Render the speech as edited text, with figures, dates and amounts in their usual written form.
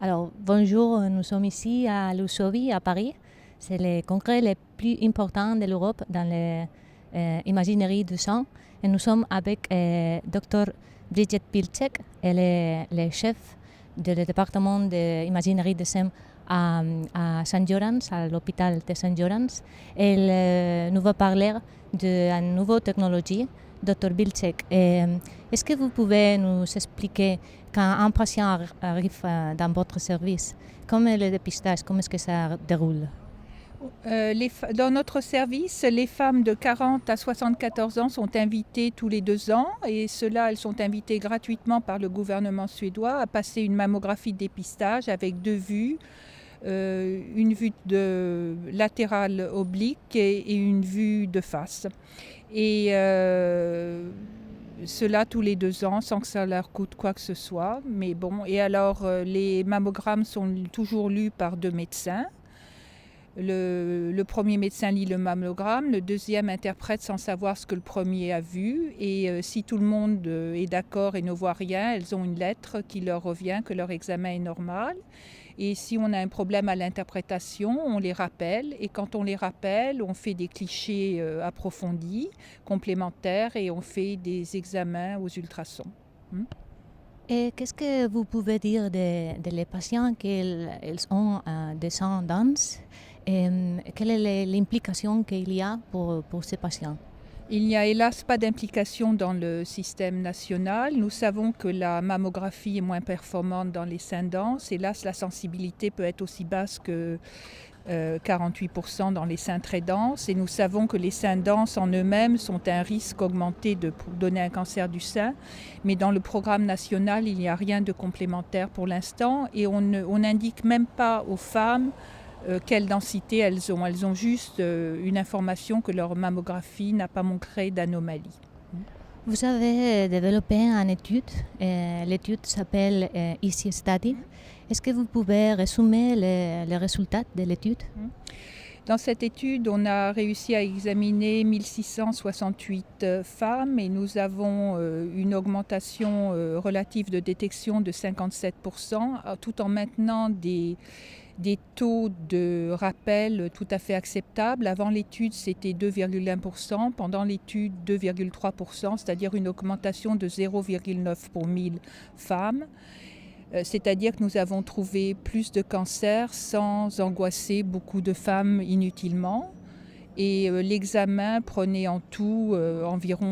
Alors, bonjour, nous sommes ici à Lusovi, à Paris. C'est le congrès le plus important de l'Europe dans l'imaginerie du sang. Et nous sommes avec Dr. Bridget Pilczek. Elle est le chef du département d'imaginerie du sang à Saint-Jorans, à l'hôpital de Saint-Jorans. Elle nous va parler d'une nouvelle technologie. Dr. Pilczek, est-ce que vous pouvez nous expliquer quand un patient arrive dans votre service, comment est le dépistage, comment est-ce que ça déroule? Dans notre service, les femmes de 40 à 74 ans sont invitées tous les 2 ans et elles sont invitées gratuitement par le gouvernement suédois à passer une mammographie de dépistage avec 2 vues, une vue latérale oblique et une vue de face. Et cela tous les 2 ans sans que ça leur coûte quoi que ce soit. Mais bon, et alors les mammogrammes sont toujours lus par 2 médecins. Le premier médecin lit le mammogramme, le deuxième interprète sans savoir ce que le premier a vu. Et si tout le monde est d'accord et ne voit rien, elles ont une lettre qui leur revient que leur examen est normal. Et si on a un problème à l'interprétation, on les rappelle. Et quand on les rappelle, on fait des clichés approfondis, complémentaires, et on fait des examens aux ultrasons. Et qu'est-ce que vous pouvez dire de les patients qui ont des sangs denses et quelle est l'implication qu'il y a pour ces patients? Il n'y a hélas pas d'implication dans le système national. Nous savons que la mammographie est moins performante dans les seins denses. Hélas, la sensibilité peut être aussi basse que 48% dans les seins très denses. Et nous savons que les seins denses en eux-mêmes sont un risque augmenté de donner un cancer du sein. Mais dans le programme national, il n'y a rien de complémentaire pour l'instant. Et on n'indique même pas aux femmes quelle densité elles ont. Elles ont juste une information que leur mammographie n'a pas montré d'anomalie. Vous avez développé une étude, l'étude s'appelle Easy Study. Est-ce que vous pouvez résumer les résultats de l'étude? Dans cette étude, on a réussi à examiner 1668 femmes et nous avons une augmentation relative de détection de 57%, tout en maintenant des taux de rappel tout à fait acceptables. Avant l'étude, c'était 2,1%, pendant l'étude 2,3%, c'est-à-dire une augmentation de 0,9 pour 1000 femmes. C'est-à-dire que nous avons trouvé plus de cancers sans angoisser beaucoup de femmes inutilement. Et l'examen prenait en tout environ